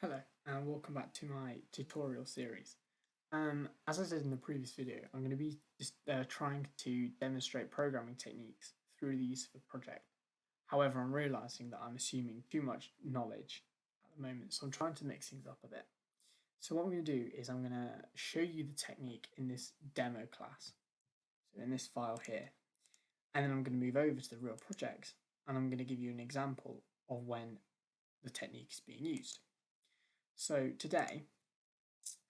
Hello and welcome back to my tutorial series. As I said in the previous video, I'm going to be just trying to demonstrate programming techniques through the use of a project. However, I'm realizing that I'm assuming too much knowledge at the moment, so I'm trying to mix things up a bit. So what I'm going to do is I'm going to show you the technique in this demo class, so in this file here, and then I'm going to move over to the real project and I'm going to give you an example of when the technique is being used. So today,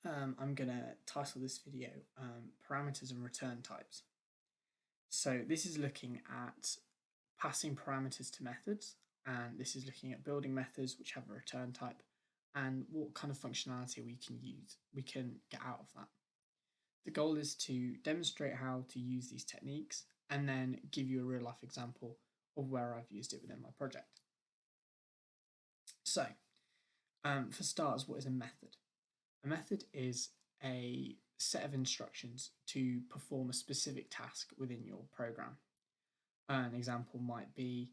I'm going to title this video Parameters and Return Types. So this is looking at passing parameters to methods, and this is looking at building methods which have a return type and what kind of functionality we can get out of that. The goal is to demonstrate how to use these techniques and then give you a real life example of where I've used it within my project. So for starters, what is a method? A method is a set of instructions to perform a specific task within your program. An example might be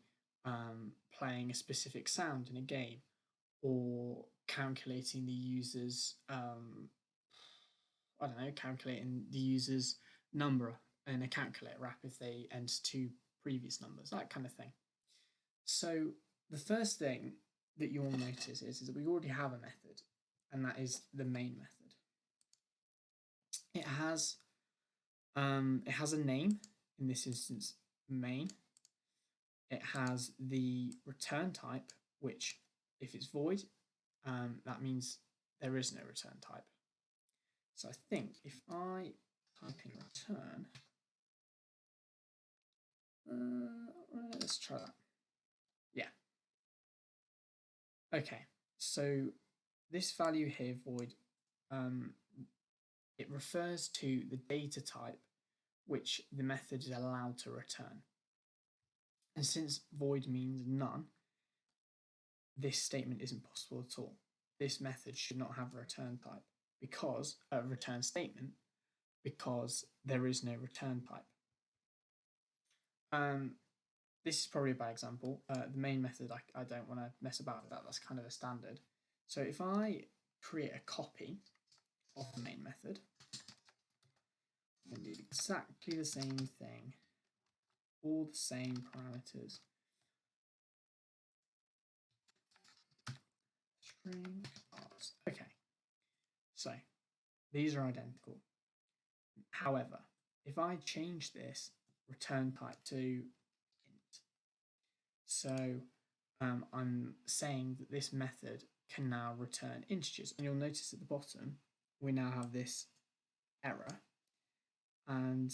playing a specific sound in a game, or calculating the user's calculating the user's number in a calculator app if they enter two previous numbers, that kind of thing. So the first thing that you'll notice is that we already have a method, and that is the main method. It has a name, in this instance main. It has the return type, which if it's void, that means there is no return type. So I think if I type in return, let's try that. Yeah. Okay, so this value here, void, it refers to the data type which the method is allowed to return. And since void means none, this statement isn't possible at all. This method should not have a return type, because a return statement, because there is no return type. This is probably a bad example. The main method, I don't want to mess about with that. That's kind of a standard. So if I create a copy of the main method, I'm going to do exactly the same thing, all the same parameters. String args. Okay, so these are identical. However, if I change this return type to int, so I'm saying that this method can now return integers, and you'll notice at the bottom we now have this error. And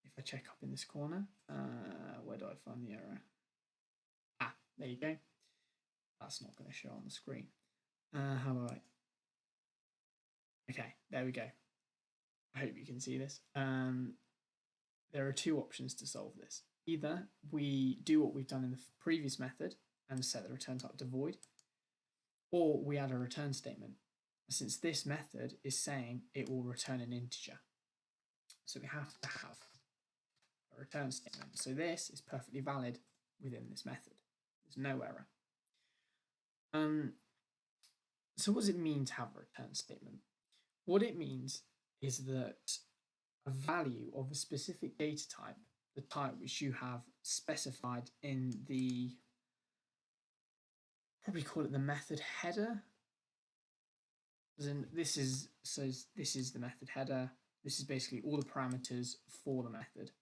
if I check up in this corner, where do I find the error? Ah, there you go. That's not going to show on the screen. How do I? Okay, there we go. I hope you can see this. There are two options to solve this. Either we do what we've done in the previous method and set the return type to void, or we add a return statement, since this method is saying it will return an integer. So we have to have a return statement. So this is perfectly valid within this method. There's no error. So what does it mean to have a return statement? What it means is that a value of a specific data type, the type which you have specified in the, probably call it the method header. This is the method header. This is basically all the parameters for the method.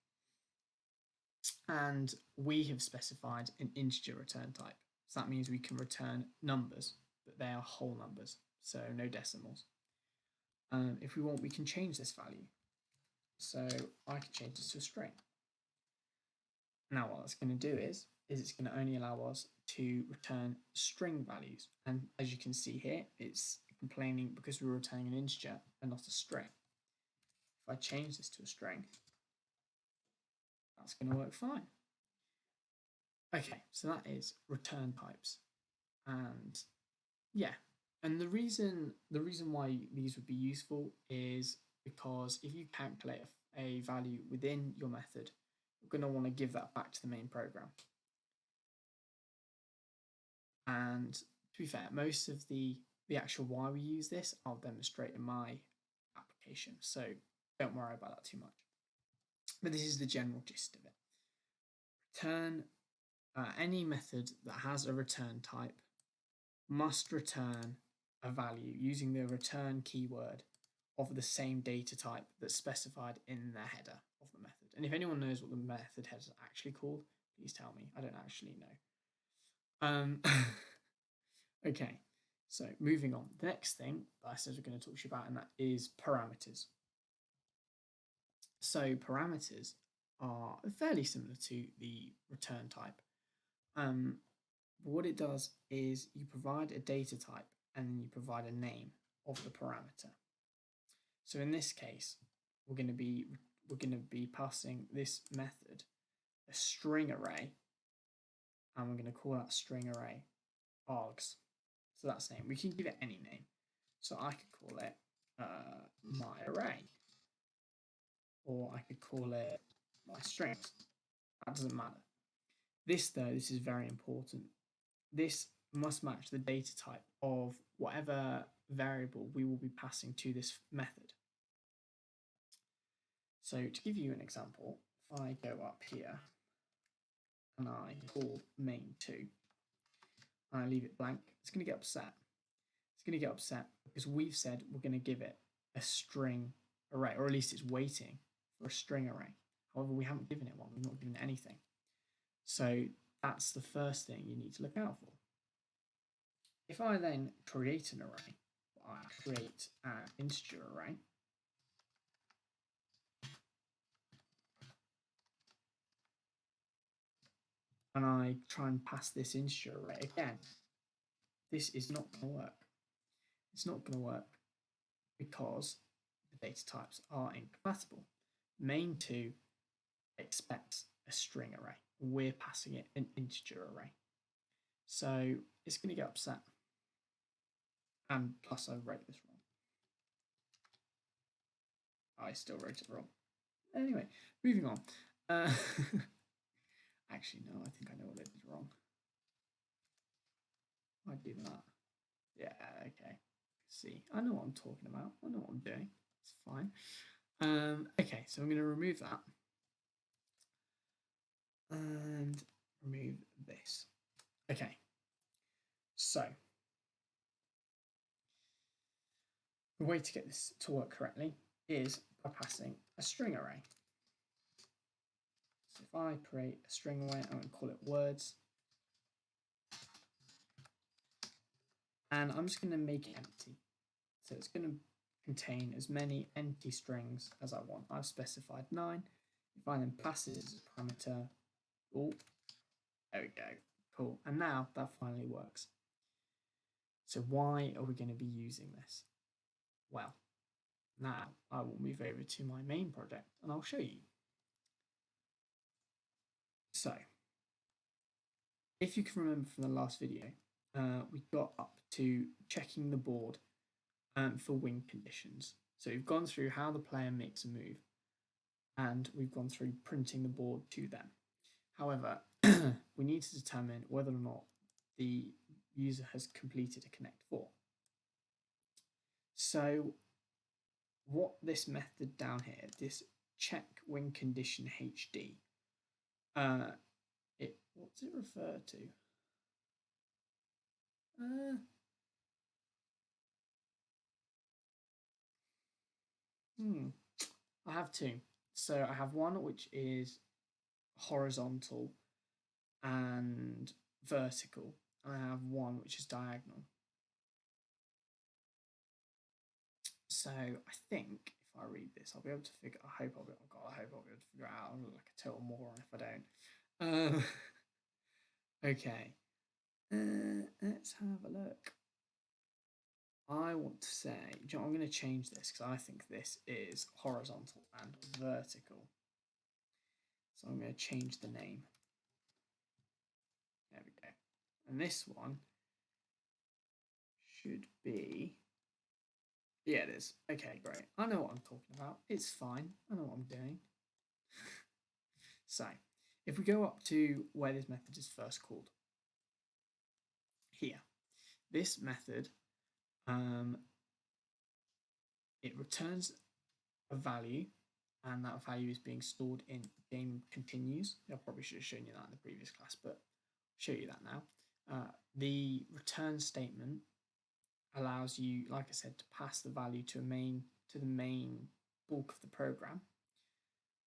And we have specified an integer return type. So that means we can return numbers, but they are whole numbers, so no decimals. If we want, we can change this value. So I can change this to a string. Now what that's going to do is it's going to only allow us to return string values. And as you can see here, it's complaining because we're returning an integer and not a string. If I change this to a string, that's going to work fine. Okay, so that is return types. And yeah, and the reason why these would be useful is because if you calculate a value within your method, you're going to want to give that back to the main program. And to be fair, most of the the actual why we use this, I'll demonstrate in my application. So don't worry about that too much. But this is the general gist of it. Return any method that has a return type must return a value using the return keyword of the same data type that's specified in the header of the method. And if anyone knows what the method header is actually called, please tell me. I don't actually know. Okay, so moving on. The next thing that I said we're going to talk to you about, and that is parameters. So parameters are fairly similar to the return type. But what it does is you provide a data type and then you provide a name of the parameter. So in this case, we're going to be passing this method a string array, and we're going to call that string array args. So that's the name. We can give it any name. So I could call it my array, or I could call it my strings. That doesn't matter. This though, this is very important. This must match the data type of whatever variable we will be passing to this method. So to give you an example, if I go up here and I call main2 and I leave it blank, it's going to get upset. It's going to get upset because we've said we're going to give it a string array, or at least it's waiting for a string array. However, we haven't given it one. We've not given it anything. So that's the first thing you need to look out for. If I then create an array, I create an integer array, and I try and pass this integer array again, this is not going to work. It's not going to work because the data types are incompatible. Main2 expects a string array. We're passing it an integer array. So it's going to get upset. And plus I wrote this wrong. I still wrote it wrong. Anyway, moving on. Actually, no, I think I know what it is wrong. I'd do that. Yeah, okay. See, I know what I'm talking about. I know what I'm doing. It's fine. Okay, so I'm going to remove that. And remove this. Okay. So, the way to get this to work correctly is by passing a string array. So if I create a string array, I'm going to call it words. And I'm just going to make it empty. So it's going to contain as many empty strings as I want. I've specified 9. If I then pass it as a parameter, oh, there we go, cool. And now that finally works. So why are we going to be using this? Well, now I will move over to my main project and I'll show you. So, if you can remember from the last video, we got up to checking the board for win conditions. So we've gone through how the player makes a move, and we've gone through printing the board to them. However, we need to determine whether or not the user has completed a connect for. So what this method down here, this check win condition HD, what's it refer to? I have two. So I have one which is horizontal and vertical, and I have one which is diagonal. So I think if I read this, I'll be able to figure. I hope I'll be able to figure it out. I'm like a total moron if I don't. Okay. Let's have a look. I want to say, I'm going to change this because I think this is horizontal and vertical. So I'm going to change the name. There we go. And this one should be, yeah, it is. Okay, great. I know what I'm talking about. It's fine. I know what I'm doing. So if we go up to where this method is first called, here, this method it returns a value, and that value is being stored in game continues. I probably should have shown you that in the previous class, but I'll show you that now. The return statement allows you, like I said, to pass the value to the main bulk of the program.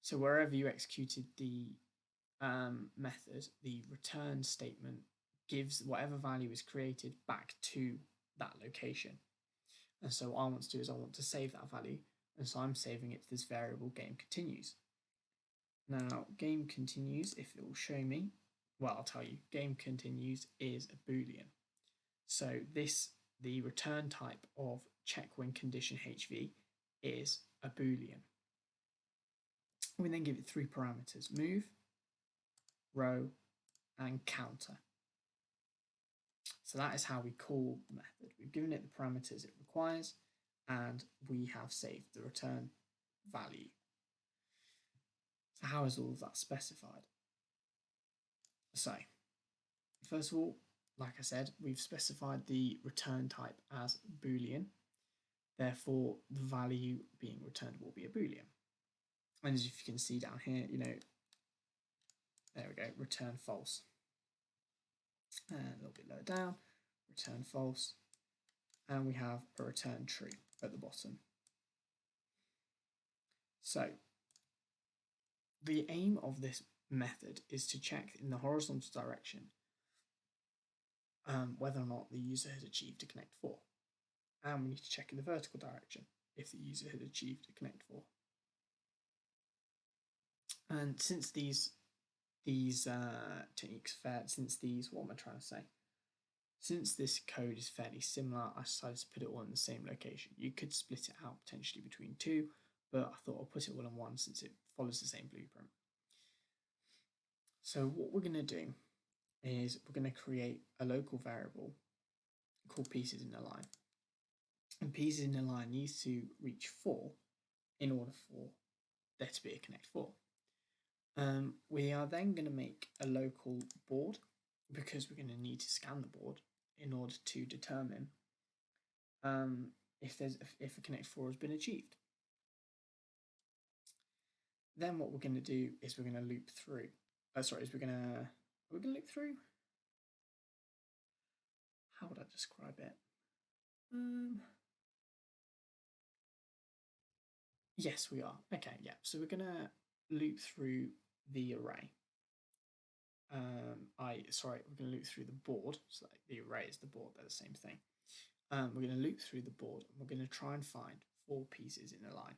So wherever you executed the method, the return statement gives whatever value is created back to that location. And so what I want to do is I want to save that value, and so I'm saving it to this variable game continues. Now game continues, if it will show me, well, I'll tell you, game continues is a Boolean. So the return type of check when condition HV is a Boolean. We then give it 3 parameters: move, row, and counter. So that is how we call the method. We've given it the parameters it requires, and we have saved the return value. So how is all of that specified? So first of all, like I said, we've specified the return type as Boolean. Therefore, the value being returned will be a Boolean. And as you can see down here, there we go, return false. And a little bit lower down, return false. And we have a return true at the bottom. So the aim of this method is to check in the horizontal direction whether or not the user has achieved a connect 4. And we need to check in the vertical direction if the user had achieved a connect 4. And since these techniques since this code is fairly similar, I decided to put it all in the same location. You could split it out potentially between 2, but I thought I'll put it all in one since it follows the same blueprint. So what we're going to do is we're going to create a local variable called pieces in a line. And pieces in a line needs to reach 4 in order for there to be a connect 4. We are then going to make a local board because we're going to need to scan the board in order to determine if a connect 4 has been achieved. Then what we're going to do is we're going to loop through. We're going to loop through. How would I describe it? Yes, we are. Okay, yeah. So we're going to loop through the array. We're going to loop through the board. So the array is the board, they're the same thing. We're going to loop through the board, and we're going to try and find 4 pieces in a line.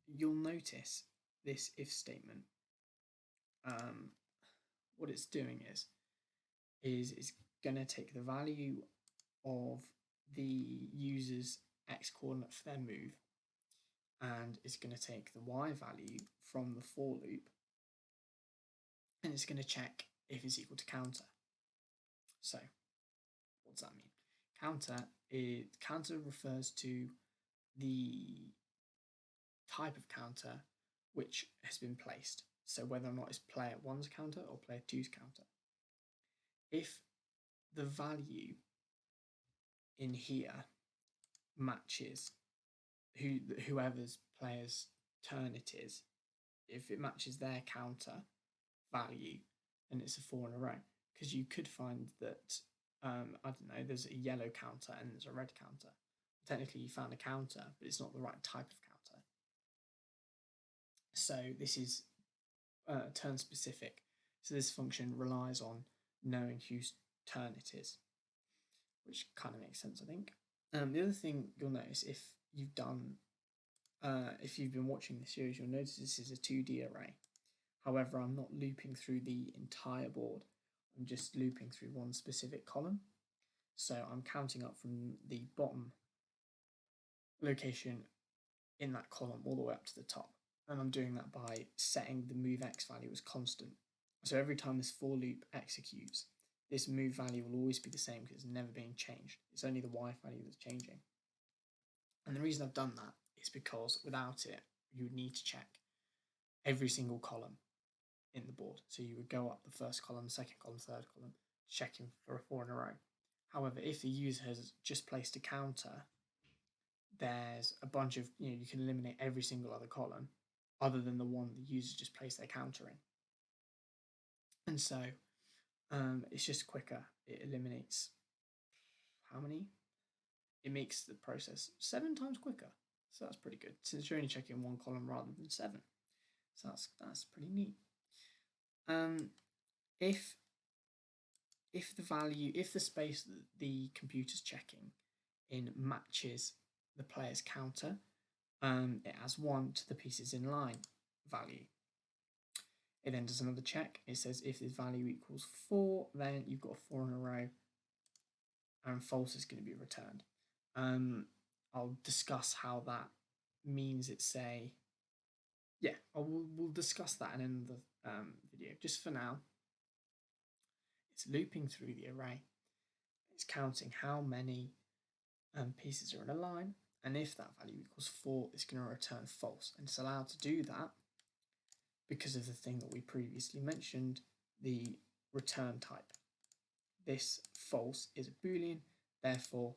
You'll notice this if statement. What it's doing is it's going to take the value of the user's x coordinate for their move, and it's going to take the y value from the for loop, and it's going to check if it's equal to counter. So what does that mean? Counter refers to the type of counter which has been placed. So whether or not it's player 1's counter or player 2's counter. If the value in here matches whoever's player's turn it is, if it matches their counter value, then it's a 4 in a row. Because you could find that, I don't know, there's a yellow counter and there's a red counter. Technically you found a counter, but it's not the right type of counter. So this is turn specific. So this function relies on knowing whose turn it is, which kind of makes sense, I think. The other thing you'll notice if you've been watching this series, you'll notice this is a 2D array. However, I'm not looping through the entire board. I'm just looping through one specific column. So I'm counting up from the bottom location in that column all the way up to the top. And I'm doing that by setting the move x value as constant. So every time this for loop executes, this move value will always be the same because it's never being changed. It's only the y value that's changing. And the reason I've done that is because without it, you would need to check every single column in the board. So you would go up the first column, second column, third column, checking for a 4 in a row. However, if the user has just placed a counter, there's a bunch of, you can eliminate every single other column other than the one the user just placed their counter in. And so it's just quicker. It eliminates how many? It makes the process 7 times quicker. So that's pretty good, since you're only checking one column rather than 7. So that's pretty neat. If the space that the computer's checking in matches the player's counter, it adds 1 to the pieces in line value. It then does another check. It says if this value equals 4, then you've got a 4 in a row, and false is going to be returned. I'll discuss how that means it's we'll discuss that in another video. Just for now, it's looping through the array. It's counting how many pieces are in a line, and if that value equals 4, it's going to return false. And it's allowed to do that because of the thing that we previously mentioned, the return type. This false is a Boolean, therefore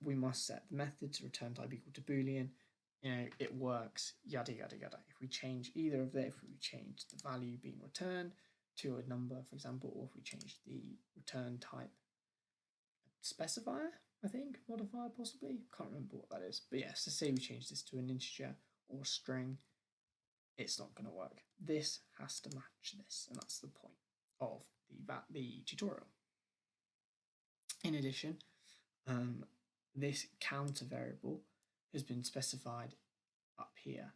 we must set the method to return type equal to Boolean. It works, yada yada yada. If we change either of them, if we change the value being returned to a number, for example, or if we change the return type specifier, I think, modifier possibly, can't remember what that is, but yeah, so say we change this to an integer or a string, it's not going to work. This has to match this, and that's the point of the tutorial. In addition, this counter variable has been specified up here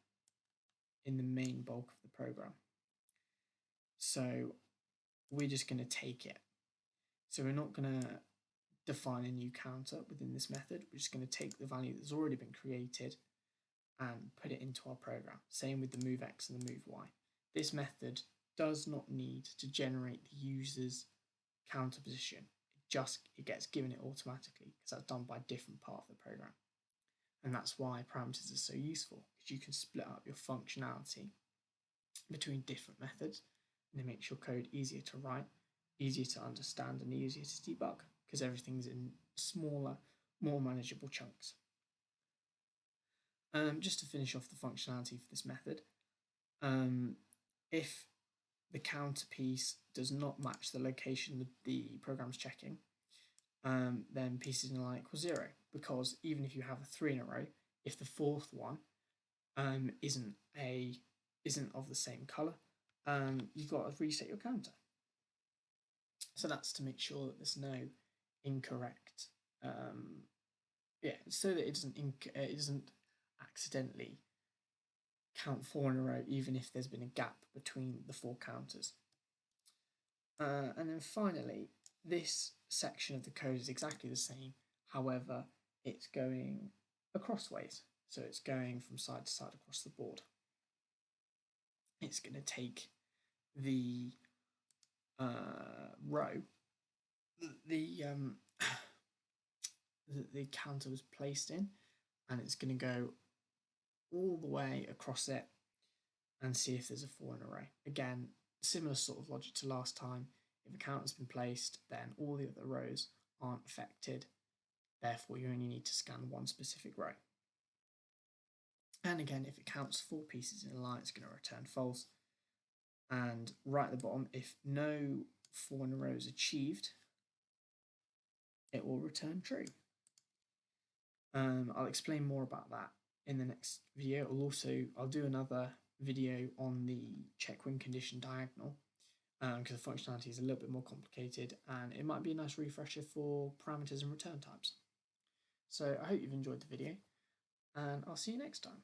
in the main bulk of the program. So we're just going to take it. So we're not going to define a new counter within this method. We're just going to take the value that's already been created and put it into our program. Same with the move x and the move y. This method does not need to generate the user's counter position. It gets given it automatically, because that's done by a different part of the program. And that's why parameters are so useful, because you can split up your functionality between different methods, and it makes your code easier to write, easier to understand, and easier to debug, because everything's in smaller, more manageable chunks. Just to finish off the functionality for this method, if the counter piece does not match the location the program's checking, then pieces in a line equals 0, because even if you have a 3 in a row, if the 4th one isn't of the same color, you've got to reset your counter. So that's to make sure that there's no incorrect, so that it doesn't accidentally count 4 in a row, even if there's been a gap between the 4 counters. And then finally, this section of the code is exactly the same, however, it's going acrossways, so it's going from side to side across the board. It's going to take the row the counter was placed in, and it's going to go all the way across it and see if there's a 4 in a row. Again, similar sort of logic to last time. If a counter's been placed, then all the other rows aren't affected. Therefore, you only need to scan one specific row. And again, if it counts 4 pieces in a line, it's going to return false. And right at the bottom, if no 4 in a row is achieved, it will return true. I'll explain more about that in the next video. I'll do another video on the check win condition diagonal, because the functionality is a little bit more complicated, and it might be a nice refresher for parameters and return types. So I hope you've enjoyed the video, and I'll see you next time.